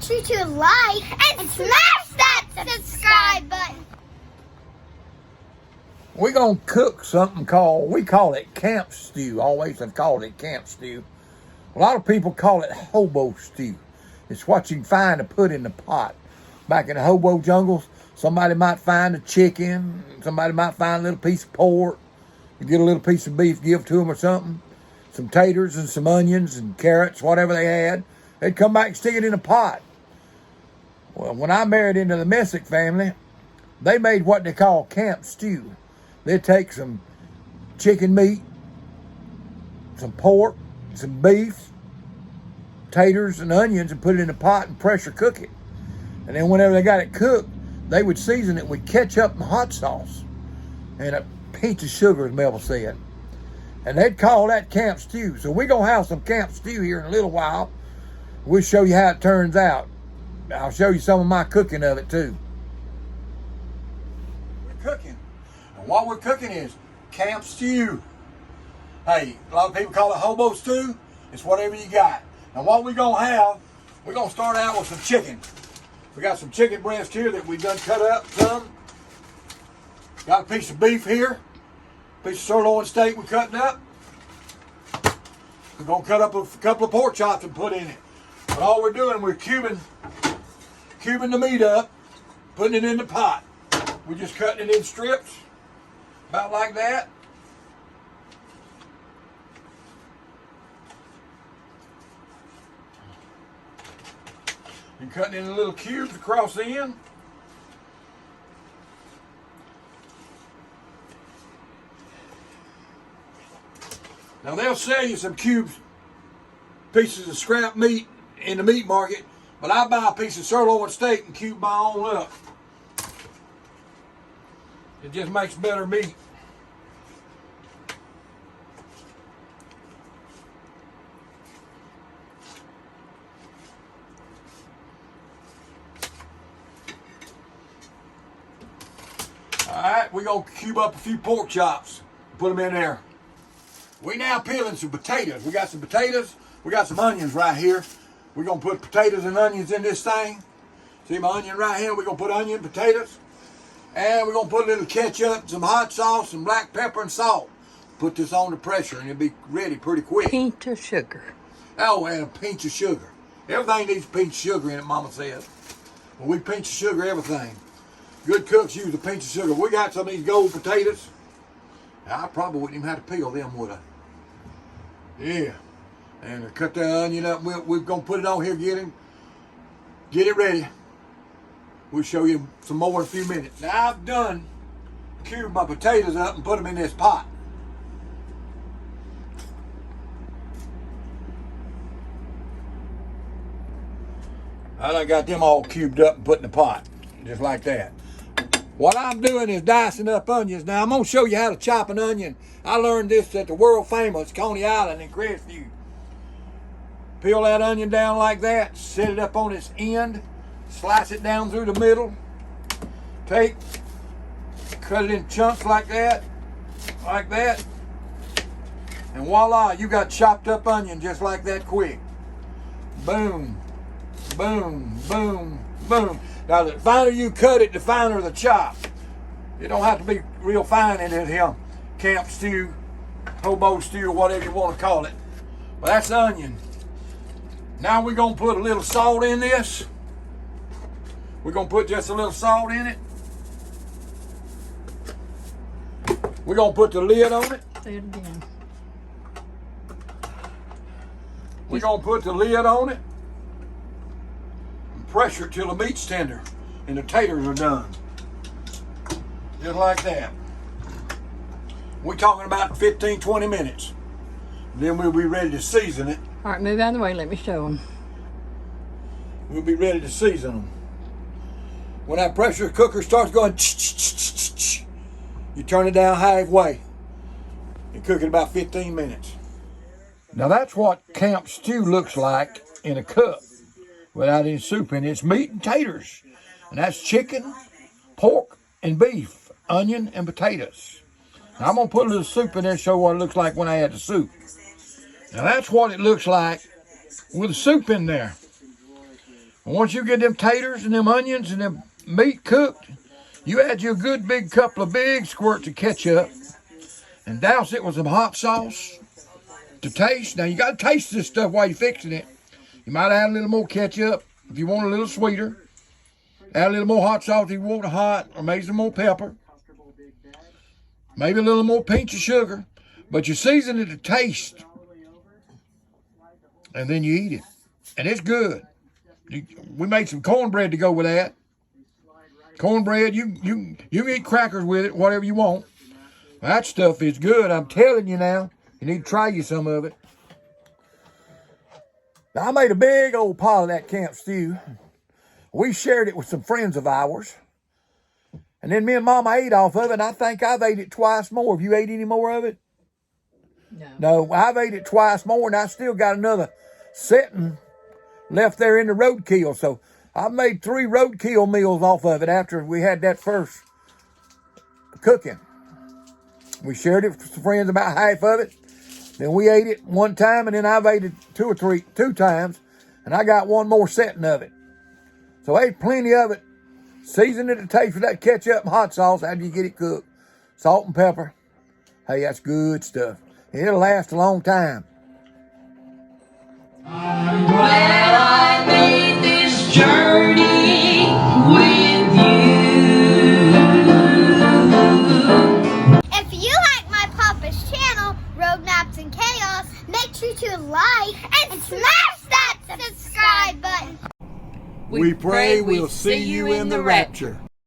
sure to like and smash that subscribe button. We're going to cook something we call it camp stew. Always have called it camp stew. A lot of people call it hobo stew. It's what you can find to put in the pot. Back in the hobo jungles, somebody might find a chicken, somebody might find a little piece of pork, you get a little piece of beef, give to them or something, some taters and some onions and carrots, whatever they had. They'd come back and stick it in a pot. Well, when I married into the Messick family, they made what they call camp stew. They'd take some chicken meat, some pork, some beef, taters and onions and put it in a pot and pressure cook it. And then whenever they got it cooked, they would season it with ketchup and hot sauce and a pinch of sugar, as Mel said. And they'd call that camp stew. So we're going to have some camp stew here in a little while. We'll show you how it turns out. I'll show you some of my cooking of it too. We're cooking. And what we're cooking is camp stew. Hey, a lot of people call it hobo stew. It's whatever you got. Now what we're going to have, we're going to start out with some chicken. We got some chicken breast here that we done cut up some. Got a piece of beef here. Piece of sirloin steak we cutting up. We're going to cut up a couple of pork chops and put in it. But all we're doing, we're cubing the meat up, putting it in the pot. We're just cutting it in strips, about like that. And cutting it in little cubes across the end. Now they'll sell you some cubes, pieces of scrap meat in the meat market, but I buy a piece of sirloin steak and cube my own up. It just makes better meat. Alright, we're going to cube up a few pork chops, put them in there. We now peeling some potatoes. We got some potatoes, we got some onions right here. We're going to put potatoes and onions in this thing. See my onion right here? We're going to put onion, potatoes. And we're going to put a little ketchup, some hot sauce, some black pepper and salt. Put this on the pressure and it'll be ready pretty quick. Pinch of sugar. Oh, and a pinch of sugar. Everything needs a pinch of sugar in it, Mama says. Well, we pinch of sugar everything. Good cooks use a pinch of sugar. We got some of these gold potatoes. I probably wouldn't even have to peel them, would I? Yeah. And cut the onion up. We're going to put it on here, get it ready. We'll show you some more in a few minutes. Now I've done cubed my potatoes up and put them in this pot. I done got them all cubed up and put in the pot, just like that. What I'm doing is dicing up onions. Now I'm going to show you how to chop an onion. I learned this at the world famous Coney Island in Crestview. Peel that onion down like that, set it up on its end, slice it down through the middle, cut it in chunks like that, and voila, you got chopped up onion just like that quick. Boom, boom, boom, boom. Now the finer you cut it, the finer the chop. It don't have to be real fine in it here. Camp stew, hobo stew, or whatever you want to call it. But that's the onion. Now we're going to put a little salt in this. We're going to put just a little salt in it. We're going to put the lid on it. Say it again. We're going to put the lid on it. And pressure it till the meat's tender and the taters are done. Just like that. We're talking about 15, 20 minutes. Then we'll be ready to season it. All right, move out of the way. Let me show them. We'll be ready to season them. When that pressure cooker starts going, you turn it down halfway. You cook it about 15 minutes. Now that's what camp stew looks like in a cup without any soup in it. It's meat and taters. And that's chicken, pork, and beef, onion, and potatoes. Now I'm going to put a little soup in there to show what it looks like when I add the soup. Now that's what it looks like with the soup in there. And once you get them taters and them onions and them meat cooked, you add you a good big couple of big squirts of ketchup and douse it with some hot sauce to taste. Now you got to taste this stuff while you're fixing it. You might add a little more ketchup if you want a little sweeter. Add a little more hot sauce if you want it hot, or maybe some more pepper. Maybe a little more pinch of sugar. But you season it to taste. And then you eat it. And it's good. We made some cornbread to go with that. Cornbread, you can eat crackers with it, whatever you want. That stuff is good. I'm telling you now. You need to try you some of it. Now, I made a big old pot of that camp stew. We shared it with some friends of ours. And then me and Mama ate off of it, and I think I've ate it twice more. Have you ate any more of it? No, I've ate it twice more, and I still got another setting left there in the roadkill. So I made 3 roadkill meals off of it after we had that first cooking. We shared it with some friends, about half of it. Then we ate it one time, and then I've ate it 2 times, and I got one more setting of it. So I ate plenty of it. Season it to taste with that ketchup and hot sauce after you get it cooked. Salt and pepper. Hey, that's good stuff. It'll last a long time. I'm glad I made this journey with you. If you like my Papa's channel, Road Maps and Chaos, make sure to like and smash that subscribe button. We pray we'll see you in the rapture.